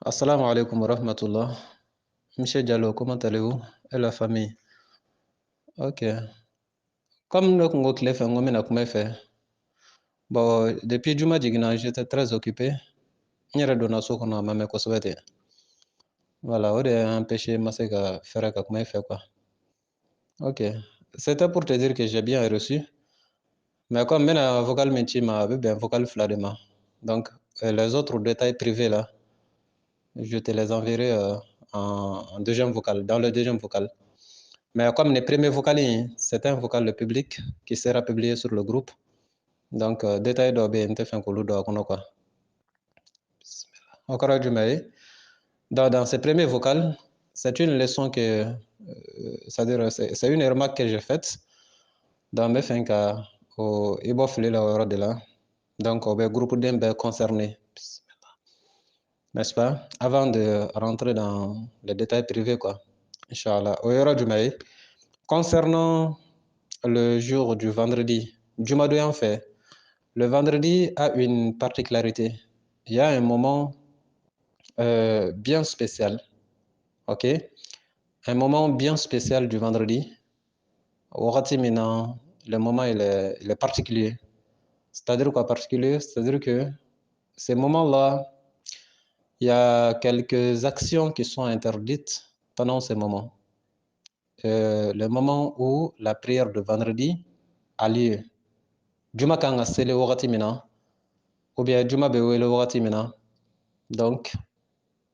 Assalamu alaikum wa rahmatullah. Monsieur Diallo, comment allez-vous? Et la famille? Ok. Comme nous avons fait, bon, depuis Juma Jigna, j'étais très occupé. Il y a des choses qu'on a même consommées. Voilà, on a empêché Maseka faire comme il fait quoi. Ok. C'était pour te dire que j'ai bien reçu. Mais comme maintenant, vocal menti m'a bien vocal fladema. Donc, les autres détails privés là, je te les enverrai en deuxième vocal, dans le deuxième vocal. Mais comme les premiers vocales, c'est un vocal le public qui sera publié sur le groupe. Donc, détail de BNT fait que l'on quoi. Encore du mail. Dans ces premiers vocales, c'est une leçon que, c'est-à-dire, c'est une remarque que j'ai faite dans mes fins au Ibof Lila de là. Donc, au groupe d'un concerné, n'est-ce pas? Avant de rentrer dans les détails privés, quoi. Inch'Allah. Au Yoro du mail. Concernant le jour du vendredi, Jumadoui en fait, le vendredi a une particularité. Il y a un moment bien spécial, ok? Un moment bien spécial du vendredi. Le moment il est particulier. C'est-à-dire quoi particulier? C'est-à-dire que ces moments-là, il y a quelques actions qui sont interdites pendant ces moments. Le moment où la prière de vendredi a lieu. Juma kan sele wakati mina, ou bien Juma be wele wakati mina. Donc,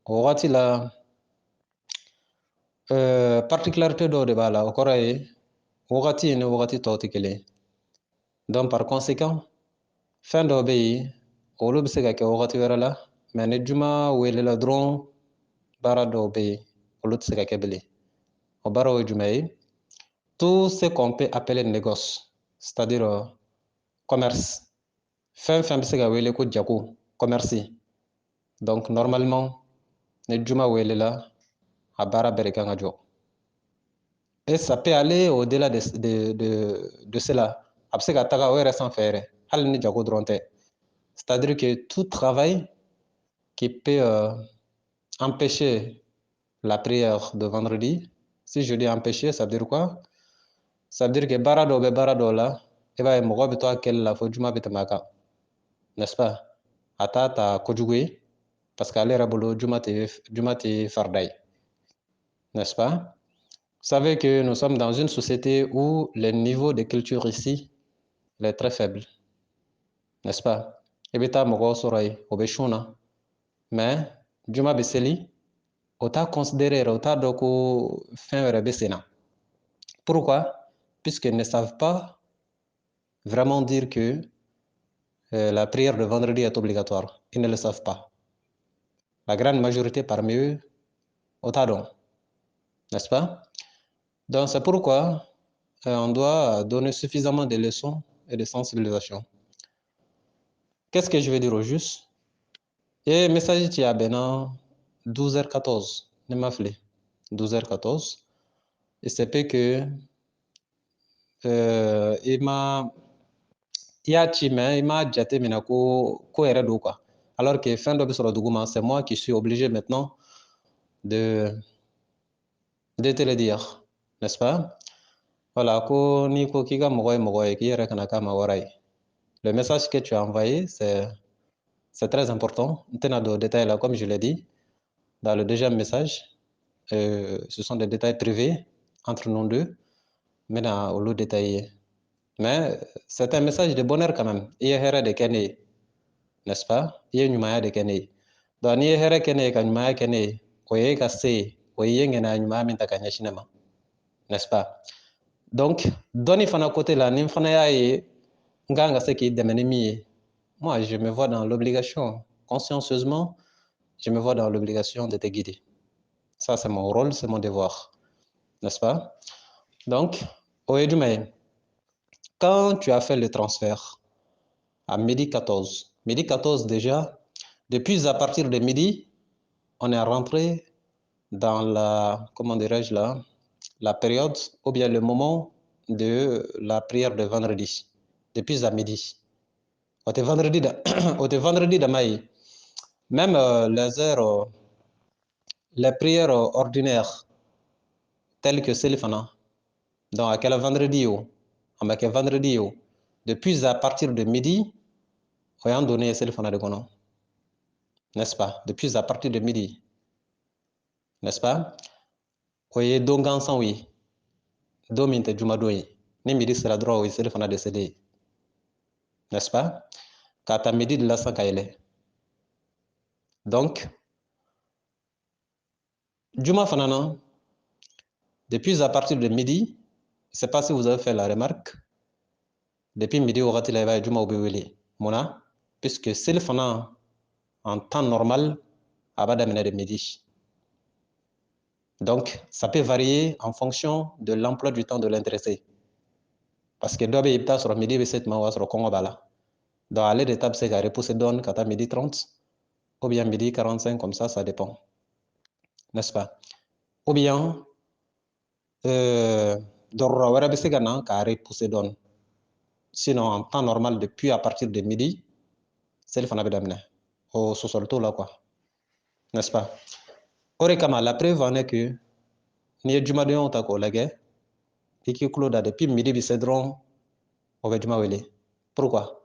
wakati la particularité dɔ de b'a la o kɔrɔ ye wagati ni wagati tɔw tɛ kelen. Donc par conséquent fɛn dɔw bɛ yen olu bɛ se ka kɛ wagati wɛrɛ la mais ni juma welela dɔrɔn baara dɔw bɛ yen olu tɛ se ka kɛ bilen. O baaraw ye jumɛn ye? Tout ce qu'on peut appeler négoce, c'est-à-dire commerce. Fɛn fɛn bɛ se ka wele ko jago, commerce. Donc normalement ni juma welela a baara bɛɛ de kan ka jɔ. Et ça peut aller au-delà de cela. C'est-à-dire que tout travail qui peut empêcher la prière de vendredi, si je dis empêcher, ça veut dire quoi? Ça veut dire que barado là, et bien mogo bito akel la fo juma bitamaka, n'est-ce pas? Atata kojugwe, parce qu'aller rabolo juma te farday, n'est-ce pas? Vous savez que nous sommes dans une société où le niveau de culture ici est très faible, n'est-ce pas? Ebita mogo sorai obeshuna, mais juma beseli, ota considérer ota doko fin besena. Pourquoi? Puisqu'ils ne savent pas vraiment dire que la prière de vendredi est obligatoire. Ils ne le savent pas. La grande majorité parmi eux, otadon, n'est-ce pas? Donc c'est pourquoi on doit donner suffisamment de leçons et de sensibilisation. Qu'est-ce que je vais dire au juste? Et message qui a bien 12h14, ne m'a fait 12h14. Et c'est peut que il m'a jeté ko erado quoi. Alors que fin de c'est moi qui suis obligé maintenant de te le dire, n'est-ce pas? Voilà, ko ni ko kiga mogoy ki yere kana kama waray. Le message que tu as envoyé, c'est très important. Maintenant, de détails là, comme je l'ai dit, dans le deuxième message, ce sont des détails privés entre nous deux. Maintenant, au lieu détaillé. Mais c'est un message de bonheur quand même. Il y a de Kene, n'est-ce pas? Il y a une maya de Kene. Donc, il y a Kene, quand une maya Kene, oye kase, oye ngena une maya minta kanya cinema, n'est-ce pas? Donc, doni fana côté là, nim fana ya ye, nganga se ki demene mi. Moi, je me vois dans l'obligation, consciencieusement, je me vois dans l'obligation de te guider. Ça, c'est mon rôle, c'est mon devoir, n'est-ce pas? Donc, Oedumay, quand tu as fait le transfert à midi 14 déjà, depuis à partir de midi, on est rentré dans la, comment dirais-je là, la période ou bien le moment de la prière de vendredi, depuis à midi. Au vendredi de maï, même les heures les prières ordinaires telles que Selifana, donc à quel vendredi, depuis à partir de midi, on a donné Selifana de Gonon, n'est-ce pas? Depuis à partir de midi, n'est-ce pas? Oye dongan san oui, dominte jumadoyi, ni midi sera droit oui Selifana décédé, n'est-ce pas? Quand à midi de la sankaile. Donc, Juma Fanana, depuis à partir de midi, je ne sais pas si vous avez fait la remarque, depuis midi, au ratil va Juma Obiwili. Mona, puisque c'est le Fana en temps normal, à de midi. Donc, ça peut varier en fonction de l'emploi du temps de l'intéressé. Parce que doit être sur midi, c'est ma sur Congo Bala. Dans aller d'étape, c'est à repousser donne à midi 30, ou bien midi 45, comme ça dépend. N'est-ce pas? Ou bien, Dorra Warabisegana, à repousser donne. Sinon, en temps normal, depuis à partir de midi, c'est le Fana Bedamne. Au sous-solto là, quoi. N'est-ce pas? Orekama, la preuve en est que ni Juma de ta collègue, et qui clôt depuis midi, c'est drôle, on va Juma Wele. Pourquoi?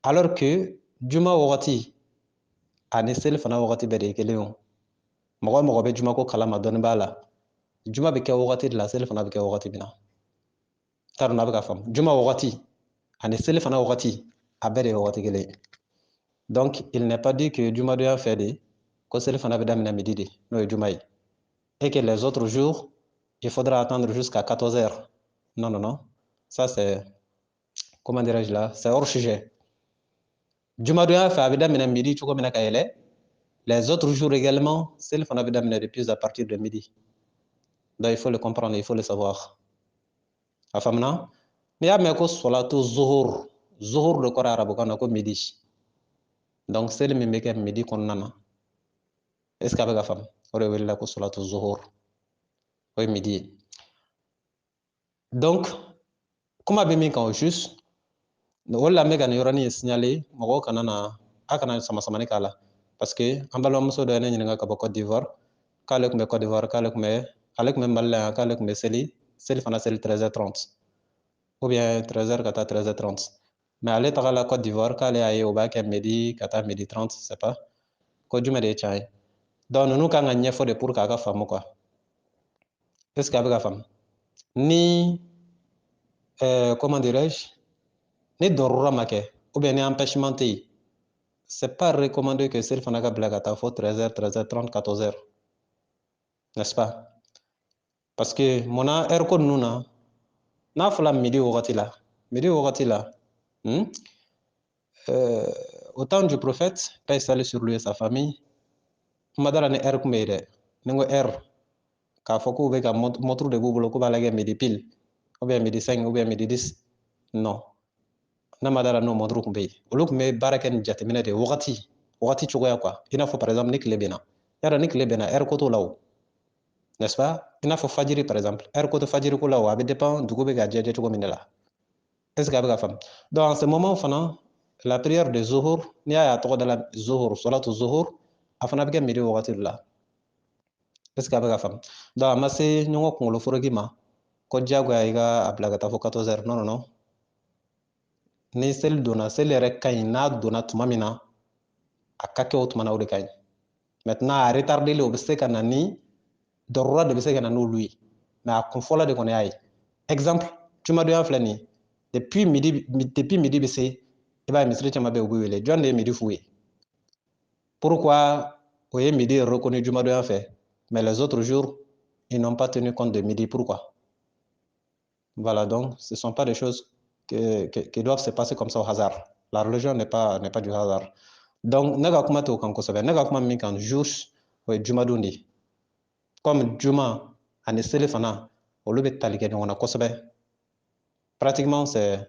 Alors que Juma Wati, a ne le Fana Wati Bede Keleon. Moi, je vais Juma ko Kalama Donbala. Juma Beke Wati de la Sel Fana Beke Wati Bina. Taruna Beka Fam. Juma Wati, a ne le Fana Wati, a Bede Wati Kele. Donc, il n'est pas dit que Juma doit faire des que c'est le Fana Bedamina midi, non, Jumaï. Et que les autres jours, il faudra attendre jusqu'à 14 heures. Non, non, non. Ça, c'est, comment dirais-je là, c'est hors sujet. Juma doit faire Bedamina midi, tu comme les autres jours également, c'est le Fana Bedamina depuis à partir de midi. Donc, il faut le comprendre, il faut le savoir. Afamna, mais il y a même solatu zuhur. Zuhur de Kora arabe, on midi. Donc, c'est le même midi qu'on a. Est-ce qu'avec la femme, on aurait la solatu zuhur? Oui, midi. Donc, comme a bien quand juste, wala mega ni yorani signalé, moko kanana akana sama ni kala. Parce que ambalo muso do ne nyinga ka Côte d'Ivoire, kala ko Côte d'Ivoire, kala ko avec me malin, kala ko seli fana seli 13h30. Ou bien 13h kata 13h30. Mais aller à la Côte d'Ivoire, kala aye au bac midi kata midi 30, c'est pas. Ko juma de chai. Donc nous quand on nyefo de pour kaka femme quoi. Est-ce qu'avec la femme ni comment dirais-je, ni dorura make ou bien ni empêchement tei, c'est pas recommandé que celle fana ka blaga ta fo 13h 13h30 14h, n'est-ce pas? Parce que mona air ko nuna na fala midi wakati la au temps du prophète, paix salut sur lui et sa famille, madara ne air kumede nengo air ka fo ko be ka motru de bubulo ko balage midi pile ou bien midi 5 ou bien midi 10, non. Na madara no modru kumbe olu kumbe baraken jatemina de wakati cogoya quoi. Il n'a faut par exemple ni kile bena yara ni kile bena air koto law, n'est-ce pas? Il n'a faut fajiri par exemple air koto fajiri ko law abe dépend du gobe ga jeje cogo minela. Est-ce que avec femme donc en ce moment fana la prière de zuhur ni aya to de la zuhur salatu zuhur afana be midi wakati la. Est-ce que avec femme donc amase nyongo kongolo forogima ko jago ya iga ablaga ta fo 14h, non non non. Ni sel donna sel yɛrɛ ka ɲi n'a donna tuma min na a ka kɛ o tuma na o de ka ɲi maintenant a retardeli o bɛ se ka na ni dɔrɔra de bɛ se ka na n'olu ye mais a kun fɔlɔ de kɔni y'a ye exemple jumadonya filɛ nin ye depuis midi bɛ se i b'a ye misiri caman bɛ yen u bɛ wele jɔn de ye midi f'u ye pourquoi o ye midi reconnu jumadonya fɛ mais les autres jours ils n'ont pas tenu compte de midi, pourquoi? Voilà, donc ce ne sont pas des choses qui doivent se passer comme ça au hasard. La religion n'est pas du hasard. Donc, nega kuma to kan kosɛbɛ nega kuma min kan jus o ye jumadon de ye comme juma ani seli fana olu bɛ tali kɛ ɲɔgɔn na kosɛbɛ pratiquement c'est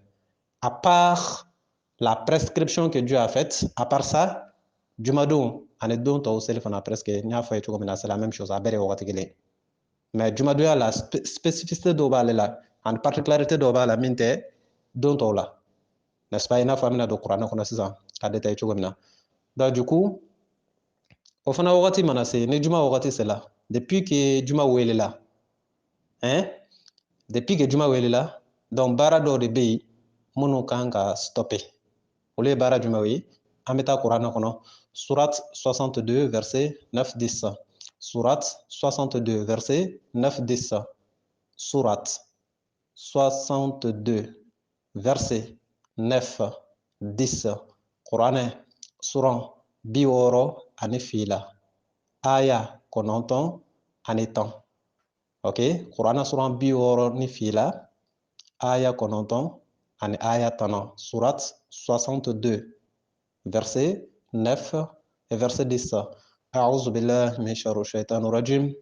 à part la prescription que Dieu a faite, à part ça jumadon ani don tɔw seli fana presque n y'a fɔ ye cogo min na c'est la même chose a bɛɛ de ye wagati kelen mais jumadonya la spécificité dɔw b'ale la ani particularité dɔw b'a la min tɛ don tɔw la, n'est-ce pas? I n'a fɔ an bɛna don kuranɛ kɔnɔ sisan ka détailler cogo min na donc du coup o fana wagati mana se ni juma wagati sela depuis que Juma wele là, hein, depuis que Juma wele là, donc bara dɔ de bɛ yen minnu kan ka stopper. Olu ye baara jumɛn ye? An bɛ taa Kuranɛ kɔnɔ, Surat 62 verset 9-10. Surat 62 verset 9-10. Surat 62 verset 9-10. Kuranɛ suran 60 ani fila, aya 9 ani 10. Ok, Kuranɛ suran 60 ni fila, aya 9 ani aya 10. Surat 62 verset 9 et verset 10. أعوذ بالله من شر الشيطان الرجيم.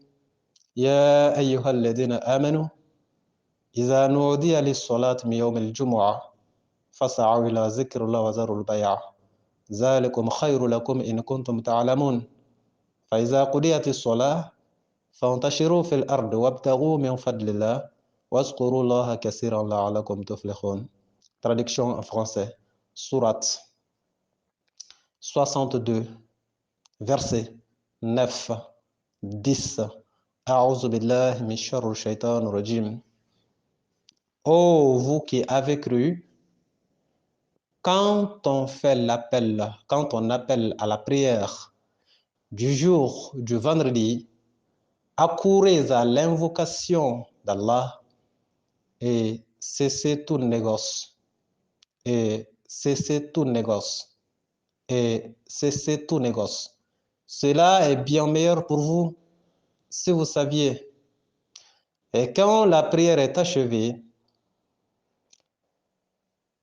يا أيها الذين آمنوا إذا نودي للصلاة من يوم الجمعة فاسعوا إلى ذكر الله وذروا البيع ذلكم خير لكم إن كنتم تعلمون فإذا قضيت الصلاة فانتشروا في الأرض وابتغوا من فضل الله واذكروا الله كثيرا لعلكم تفلحون. Traduction en français. Sourate 62 verset 9 10. A'udhu billahi min sharri shaitan rajim. Oh, vous qui avez cru, quand on fait l'appel, quand on appelle à la prière du jour du vendredi, accourez à l'invocation d'Allah et cessez tout négoce. Et cessez tout négoce. Et cessez tout négoce. Cela est bien meilleur pour vous si vous saviez. Et quand la prière est achevée,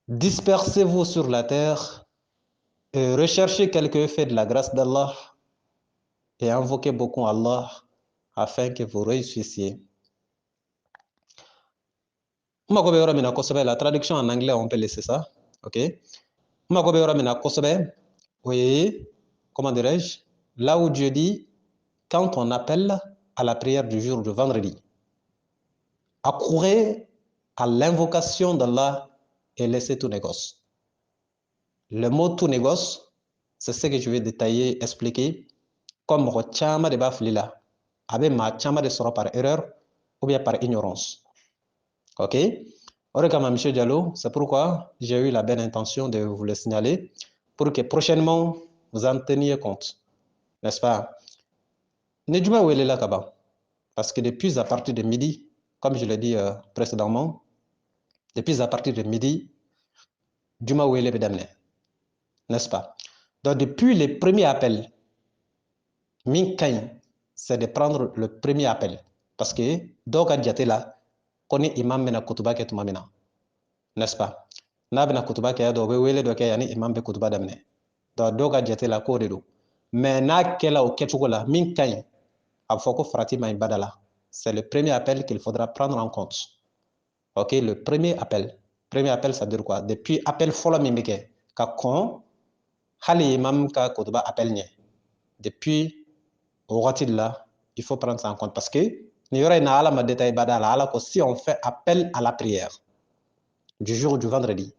dispersez-vous sur la terre et recherchez quelques effets de la grâce d'Allah et invoquez beaucoup Allah afin que vous réussissiez. La traduction en anglais, on peut laisser ça. Ok. Oui, comment dirais-je? Là où Dieu dit, quand on appelle à la prière du jour du vendredi, accourez à l'invocation d'Allah et laissez tout négoce. Le mot tout négoce, c'est ce que je vais détailler, expliquer. Comme Rochama de Baflila, avec ma chama de sera par erreur ou bien par ignorance. Ok? Monsieur Diallo, c'est pourquoi j'ai eu la belle intention de vous le signaler pour que prochainement vous en teniez compte. N'est-ce pas? Nejuma Wele là Kaba. Parce que depuis à partir de midi, comme je l'ai dit précédemment, depuis à partir de midi, Juma Wele Bedamne. N'est-ce pas? Donc depuis les premiers appels, Minkain, c'est de prendre le premier appel. Parce que Doka Djatela, connaît imam mena kutuba ke tumamina. N'est-ce pas? Na bena kutuba ke do wele do ke yani imam be kutuba damne. Do Doka Djatela ko de do. Mais na kela o kechugola Minkain, Afoko Fratima Ibadala. C'est le premier appel qu'il faudra prendre en compte. Ok, le premier appel. Premier appel, ça veut dire quoi? Depuis appel follow mimike, ka kon, hali imam ka kutuba appel nye. Depuis là, il faut prendre ça en compte parce que si on fait appel à la prière du jour du vendredi,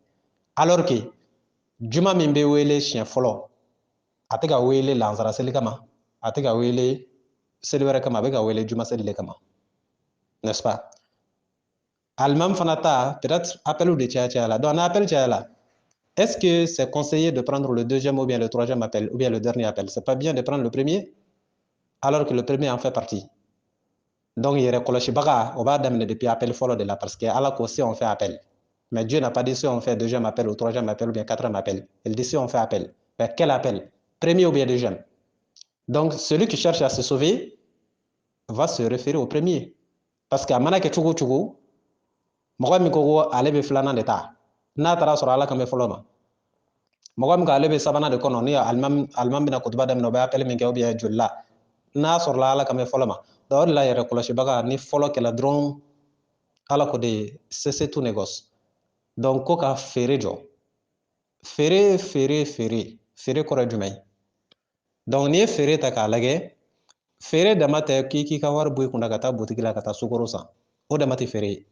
alors que Juma Mimbe Wele chien follow, Atega Wele Lanzara Selikama, Atega Wele Selwere Kama, Bega Wele Juma Selikama, n'est-ce pas? Almam Fanata, peut-être appel ou de Tchala, donc un appel Tchala. Est-ce que c'est conseillé de prendre le deuxième ou bien le troisième appel ou bien le dernier appel? C'est pas bien de prendre le premier alors que le premier en fait partie. Donc, il y a on va demander depuis appel follow de là parce que Allah aussi on fait appel. Mais Dieu n'a pas dit si on fait deuxième appel ou troisième appel ou bien quatrième appel. Il dit si on fait appel. Mais quel appel? Premier ou bien deuxième? Donc, celui qui cherche à se sauver va se référer au premier. Parce qu'à Mana Ketchugo Chugo, Moga Mikogo Alebe Flana d'État. Natara sur Allah comme follow ma. Moga Mika Alebe Sabana de Kononia, Almam Bina Kutuba dem Noba appel Minka ou bien Julla. Na sur Allah comme follow ma. D'ailleurs, là, il y a baga ni follow que la drone. Ala ko de cesser tout négoce. Donc ko ka fere jo. Fere kora jumai. Donc ni fere ta ka lage fere dama ta kiki ka war buy kuna kata butiki la kata sukoro san. O dama ti fere.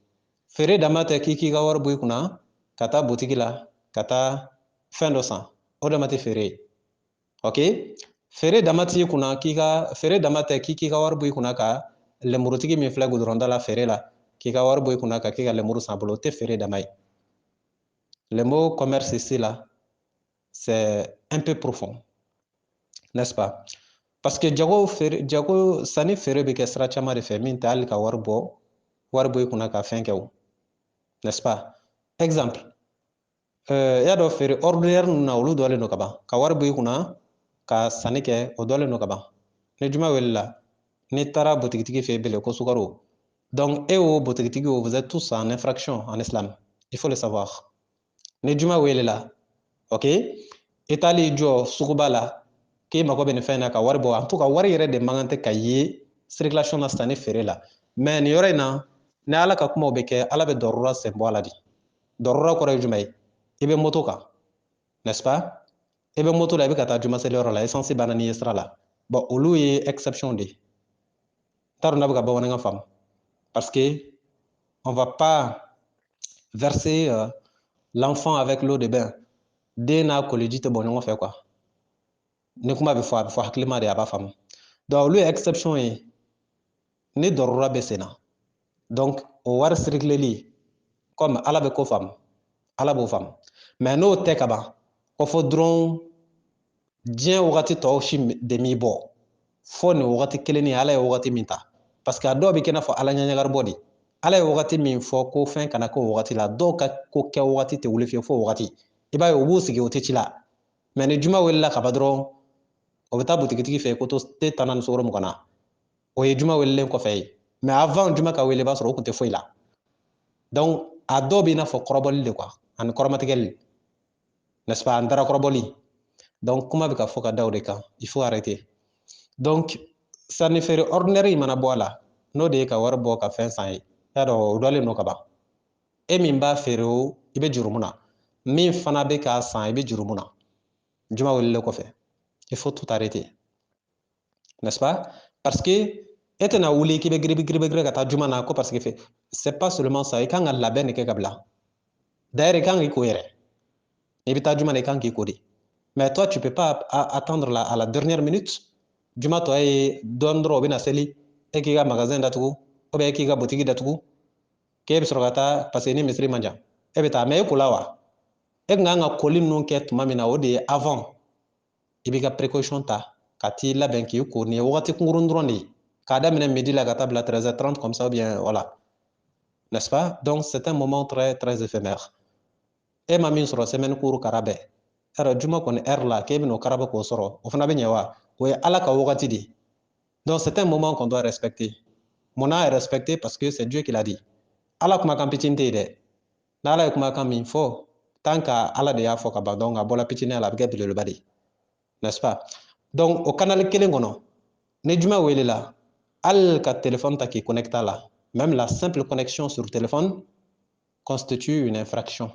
Fere dama ta kiki ka war buy kuna kata butiki la kata fin do san. O dama ti fere. OK? feere dama t'i kunna feere dama tɛ k'i ka wari bɔ i kunna ka lemurutigi min filɛ goudron la feere la k'i ka wari bɔ i kunna ka k'i ka lemuru san bolo o tɛ feere dama ye. Le mot commerce ici là, c'est un peu profond, n'est-ce pas? Parce que jago sanni feere bɛ kɛ sira caman de fɛ min tɛ hali ka wari bɔ i kunna ka fɛn kɛ o, n'est-ce pas? Exemple, i y'a dɔn feere ordinaire ninnu na olu dɔlen don ka ban ka wari bɔ i kunna ka sanni kɛ o dɔlen don ka ban. Ni juma wele la n'i taara botigitigi fɛ yen bele ko sukaro, donc e o botigitigi o vous êtes tous en infraction en islam, il faut le savoir. Ni juma wele la, ok, i taali jɔ suguba la k'i mago bɛ nin fɛn na ka wari bɔ en tout cas wari yɛrɛ de man kan tɛ ka ye circulation na sanni feere la, mais nin yɔrɔ in na ni ala ka kumaw bɛ kɛ ala bɛ dɔrɔra sen bɔ a la de. Dɔrɔra kɔrɔ ye jumɛn ye? I bɛ moto kan, n'est-ce pas? I bɛ moto la i bɛ ka taa jumaseli yɔrɔ la essence banna n'i ye sira la, bon olu ye exception de. T'a dɔn n'a bɛ ka bamanankan faamu, parce que on va pas verser l'enfant avec l'eau de bain. Den n'a koliji tɛ bɔ ɲɔgɔn fɛ quoi. Ni kuma bɛ fɔ a bɛ fɔ hakilima de a b'a faamu. Donc olu ye exception ye ni dɔrɔra bɛ sen na. Donc o wari circuleli comme ala bɛ ko faamu, ala b'o faamu. Mais n'o tɛ ka ban ko fɔ dɔrɔn diɲɛ wagati tɔw si de m'i bɔ fo nin wagati kelen ni ala ye wagati min ta. Parce que a dɔw bɛ kɛ i n'a fɔ ala ɲɛɲɛgari bɔ de. Ala ye wagati min fɔ ko fɛn kana k'o wagati la, dɔw ka ko kɛ wagati tɛ wuli fiyewu fo wagati. I b'a ye u b'u sigi o tɛ ci la. Mais ni juma welela ka ban dɔrɔn o bɛ taa butigitigi fɛ ko te tan ni sukaro mugan na. O ye juma welelen kɔfɛ ye. Mais avant juma ka wele i b'a sɔrɔ o tun tɛ foyi la. Donc a dɔw bɛ i n'a fɔ kɔrɔbɔli de quoi ani kɔrɔmatigɛli, n'est-ce pas? An dara kɔrɔbɔli. Donc kuma bɛ ka fɔ ka da o de kan, il faut arrêter. Donc sanni feere ordinaire in mana bɔ a la n'o de ye ka wari bɔ ka fɛn san ye, i y'a dɔn o dɔlen don ka ban. E min b'a feere o i bɛ juru mun na, min fana bɛ k'a san i bɛ juru mun na. Juma welelen kɔfɛ, il faut tout arrêter, n'est-ce pas? Parce que e tɛna wuli k'i bɛ giribe ka taa juma na ko parce que c'est pas seulement ça, i kan ka labɛn de kɛ ka bila. D'ailleurs i kan k'i ko yɛrɛ. I bɛ taa juma na i kan k'i ko de. Mais toi tu peux pas attendre à la dernière minute. Juma tɔ ye dɔɔni dɔrɔn o bɛna seli e k'i ka magasin datugu ou bien e k'i ka butigi datugu k'e bɛ sɔrɔ ka taa parce que ni misiri man jan e bɛ taa mais e ko la wa? E kan ka koli ninnu kɛ tuma min na o de ye avant i b'i ka précaution ta ka t'i labɛn k'i ko nin ye wagati kunkurun dɔrɔn de ye k'a daminɛ midi la ka taa bila 13h30 comme ça ou bien voilà, n'est-ce pas? Donc c'est un moment très très éphémère. E ma min sɔrɔ semaine court kara bɛɛ alors juma kɔni heure la k'e bɛn'o karaba k'o sɔrɔ o fana bɛ ɲɛ wa? O ye ala ka wagati de. Donc c'est un moment qu'on doit respecter. Munna respecter parce que c'est Dieu qui l'a dit. Ala kumakan pitinin tɛ yen dɛ. N'ala ye kumakan min fɔ tant que ala de y'a fɔ ka ban donc a bɔla pitinin la a bɛ kɛ belebeleba de, n'est-ce pas? Donc o canal kelen kɔnɔ ni juma welela hali ka téléphone ta k'i connecter a la, même la simple connexion sur téléphone constitue une infraction.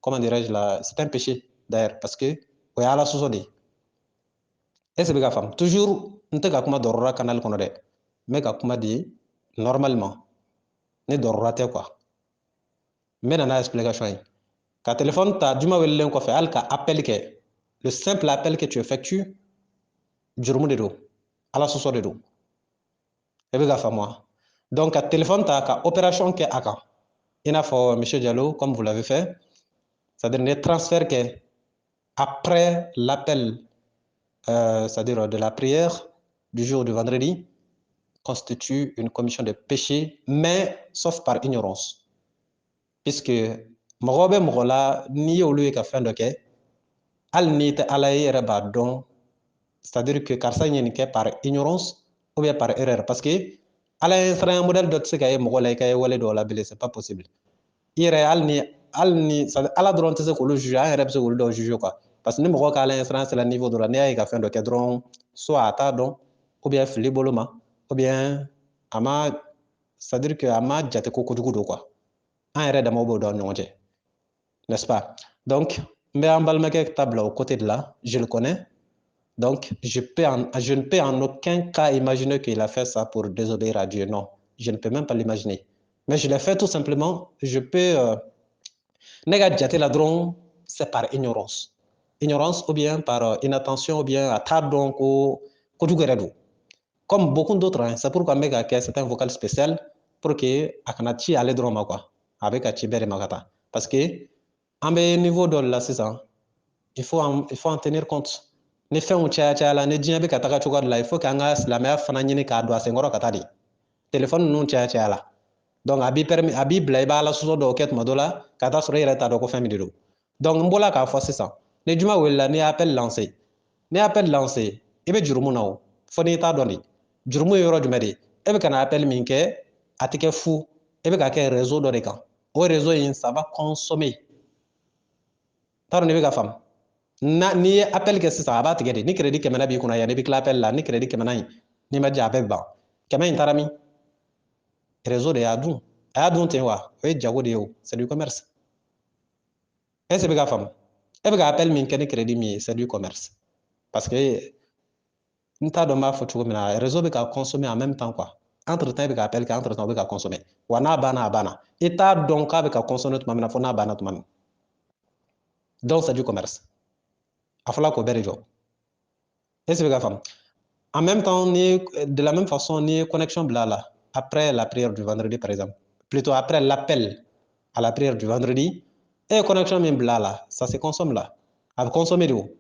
Comment dirais-je là? C'est un péché d'ailleurs parce que o ye ala sɔsɔ de ye. Est-ce que bɛ ka faamu? Toujours n tɛ ka kuma dɔrɔra canal kɔnɔ dɛ, n bɛ ka kuma de normalement ni dɔrɔra tɛ quoi. N bɛ na n'a explication ye. Ka téléphone ta juma welelen kɔfɛ hali ka appel kɛ, le simple appel que tu effectues jurumu de don, ala sɔsɔ de don. E bɛ ka faamu wa? Donc ka téléphone ta ka opération kɛ a kan i n'a fɔ monsieur Diallo comme vous l'avez fait, c'est-à-dire ni ye transfert kɛ après l'appel c'est-à-dire de la prière du jour du vendredi constitue une commission de péché, mais sauf par ignorance. Puisque mɔgɔ bɛ mɔgɔ la n'i y'olu ye ka fɛn dɔ kɛ hali n'i tɛ ala ye i yɛrɛ b'a dɔn, c'est-à-dire que karisa ye nin kɛ par ignorance ou bien par erreur parce que ala ye siranya modèle dɔ tɛ se ka ye mɔgɔ la i ka ye wale dɔw la bilen c'est pas possible. I yɛrɛ hali ni ala dɔrɔn tɛ se k'olu juger an yɛrɛ bɛ se k'olu dɔw juger quoi. Parce que ni mɔgɔ ka ala ɲɛsiranɲɛ sera niveau dɔ la n'i y'a ye ka fɛn dɔ kɛ dɔrɔn soit a t'a dɔn ou bien fili bolo ma ou bien a ma c'est-à-dire que a ma jate ko kojugu don quoi. An yɛrɛ damaw b'o dɔn ɲɔgɔn cɛ, n'est-ce pas? Donc n bɛ an balimakɛ ta bila o côté de la, je le connais. Donc je ne peux en aucun cas imaginer qu'il a fait ça pour désobéir à Dieu. Non, je ne peux même pas l'imaginer. Mais je l'ai fait tout simplement, je peux ne ka jate la dɔrɔn c'est par ignorance. ignorance ou bien par inattention ou bien à tard donc au comme beaucoup d'autres, hein, c'est pourquoi c'est un vocal spécial pour que Akanachi aller drama quoi, avec Achibere Magata. Parce que en niveau de la saison, il faut en tenir compte. Ne fait un tcha la ne diable kataka choka la il faut qu'anga la meilleure fananyini ka doit sengoro katadi. Téléphone non tcha la. Donc abi permis abi blaiba la suzo do ket madola kata sura ira ta do ko fami do. Donc mbola ka fo c'est ça. Ne juma wella ne appel lancé. Ne appel lancé, ibe jurumu na o. Fo ni ta doni. Jurumu yoro jumedi. Ebe kana appel min ke atike fou. Ebe ka ke réseau do de kan. O réseau in ça va consommer. Taro ne be ka fam. Na ni ye appel kɛ sisan a b'a tigɛ de ni crédit kɛmɛ b'i kunna yanni i bɛ tila appel la ni crédit kɛmɛ in n'i ma diya a bɛɛ bɛ ban kɛmɛ in taara min réseau de y'a dun a y'a dun ten wa o ye jago de ye o c'est du commerce est-ce que bɛ ka faamu e bɛ ka appel min kɛ ni crédit min ye c'est du commerce parce que n t'a dɔn n b'a fɔ cogo min na réseau bɛ ka consommer en même temps quoi entre temps i bɛ ka appel kɛ entre temps o bɛ ka consommer wa n'a banna a banna i t'a dɔn k'a bɛ ka consommer tuma min na fo n'a banna tuma min donc c'est du commerce a fɔra k'o bɛɛ de jɔ est-ce que bɛ ka faamu en même temps, de la même façon, ni connexion blala après la prière du vendredi, par exemple. Plutôt après l'appel à la prière du vendredi, et connexion min blala, ça se consomme là. Avec consommer de où?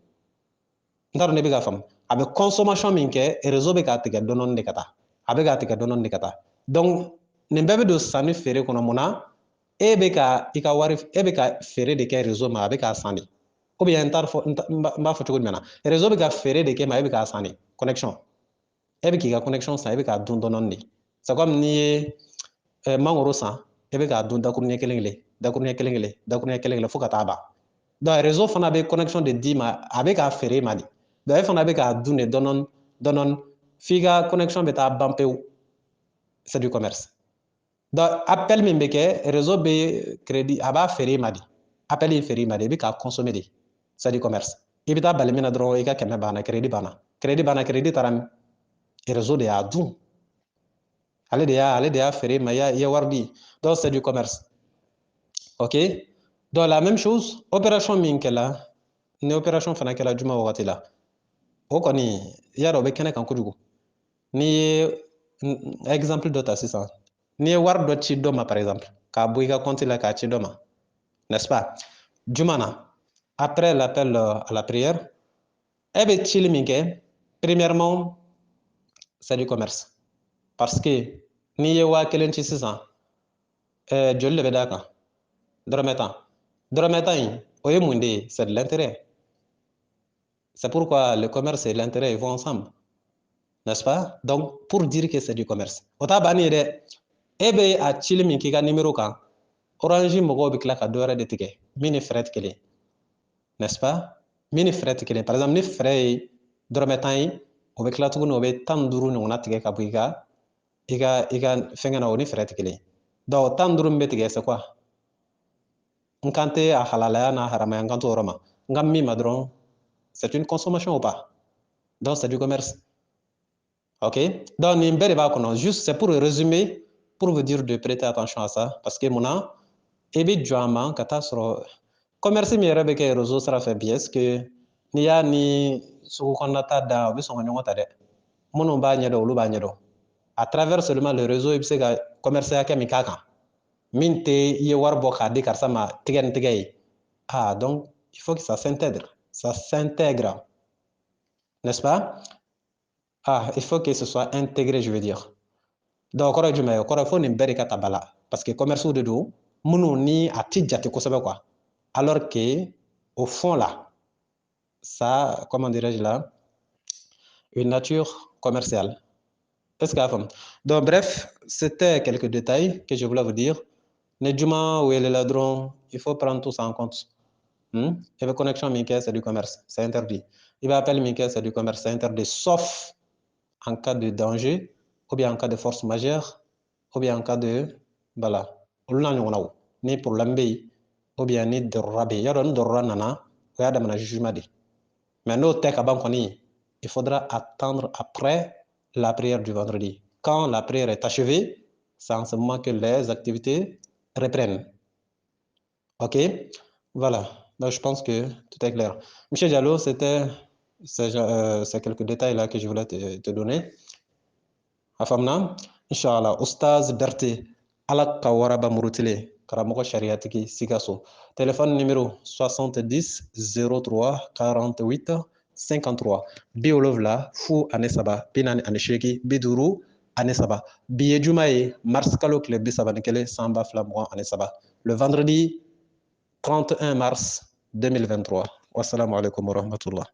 Ndaro ne biga fam. Avec consommation min ke réseau be ka tigɛ dɔnɔni de ka taa. A bɛ ka tigɛ dɔnɔni de ka taa. Donc nin bɛɛ bɛ don sanni feere kɔnɔ mun na? E bɛ ka i ka wari e bɛ ka feere de kɛ réseau ma a bɛ k'a san de. Ou bien n b'a fɔ cogo jumɛn na? Réseau bɛ ka feere de kɛ ma e bɛ k'a san de. Connexion. E bɛ k'i ka connexion san e bɛ k'a dun dɔɔni de c'est comme n'i ye mangoro san e bɛ k'a dun dakuruɲɛ kelen kelen dakuruɲɛ kelen kelen dakuruɲɛ kelen kelen fo ka taa ban donc réseau fana bɛ connexion de d'i ma a bɛ k'a feere e ma de donc e fana bɛ k'a dun de dɔɔni dɔɔni f'i ka connexion bɛ taa ban pewu c'est du commerce donc appel min bɛ kɛ réseau bɛ crédit a b'a feere e ma de appel in feere e ma de i bɛ k'a consommer de c'est du commerce i bɛ taa bali min na dɔrɔn i ka kɛmɛ banna crédit banna crédit banna crédit taara min réseau de y'a dun ale de y'a feere ma i ye wari di donc c'est du commerce ok donc la même chose opération min kɛla ni opération fana kɛla juma wagati la o kɔni i y'a dɔn o bɛ kɛnɛ kan kojugu n'i ye exemple dɔ ta sisan n'i ye wari dɔ ci dɔ ma par exemple k'a bɔ i ka compte la k'a ci dɔ ma n'est-ce pas juma na après l'appel à la prière e bɛ cili min kɛ premièrement c'est du commerce parce que n'i ye 1000 ci sisan joli de bɛ d'a kan dɔrɔmɛ tan dɔrɔmɛ tan in o ye mun de ye c'est de l'intérêt c'est pourquoi le commerce et l'intérêt ils vont ensemble n'est-ce pas donc pour dire que c'est du commerce o t'a banni ye dɛ e bɛ a cili min k'i ka numéro kan orange mɔgɔw bɛ tila ka dɔ wɛrɛ de tigɛ min ni frais tɛ kelen n'est-ce pas min ni frais tɛ kelen par exemple ni frais ye dɔrɔmɛ tan ye o bɛ tila tuguni o bɛ 15 ɲɔgɔnna tigɛ ka bɔ i ka fɛngɛ na o ni frais tɛ kelen donc 15 min bɛ tigɛ c'est quoi n kan tɛ a halalaya n'a haramaya n kan t'o yɔrɔ ma n ka min ma dɔrɔn c'est une consommation ou pas donc c'est du commerce ok donc nin bɛɛ de b'a kɔnɔ juste c'est pour résumer pour vous dire de prêter attention à ça parce que mun na i bɛ jɔ a ma ka taa sɔrɔ commerce min yɛrɛ bɛ kɛ réseau sira fɛ bi est ce que n'i y'a ni sugu kɔnɔna ta da o bɛ sɔn ka ɲɔgɔn ta dɛ minnu b'a ɲɛdɔn olu b'a ɲɛdɔn à travers seulement le réseau i bɛ se ka commerce hakɛ min k'a kan min tɛ i ye wari bɔ k'a di karisa ma tigɛ ni tigɛ ye ah donc il faut que ça s'intègre n'est-ce pas ah il faut que ce soit intégré je veux dire donc o kɔrɔ ye jumɛn ye o kɔrɔ fo nin bɛɛ de ka ta ba la parce que commerce de don minnu ni a ti jate kosɛbɛ quoi alors que au fond là ça comment dirais-je là une nature commerciale est-ce que donc bref c'était quelques détails que je voulais vous dire ne juma ou les ladrons il faut prendre tout ça en compte il y a connexion minke c'est du commerce c'est interdit il va appeler minke c'est du commerce c'est interdit sauf en cas de danger ou bien en cas de force majeure ou bien en cas de voilà ni problème ou bien ni dorora be yaro ni dorora nana o ya damana jugement de mais n'o tɛ ka ban kɔni il faudra attendre après la prière du vendredi quand la prière est achevée c'est en ce moment que les activités reprennent ok voilà Donc, je pense que tout est clair. Monsieur Diallo, c'était ces quelques détails-là que je voulais te donner. Afamna, Inch'Allah, Oustaz Berté, Alak Kawaraba Murutile, Karamoko Shariatiki, Sikaso. Téléphone numéro 70 03 48 53. Biolovla, Fou Anesaba, Pinan Anesheki, Biduru, Anesaba. Billet Jumae, Mars Kalo Kleb Bisaba Nikele, Samba Flambois Anesaba. Le vendredi 31 mars 2023. Wassalamu alaikum wa rahmatullah.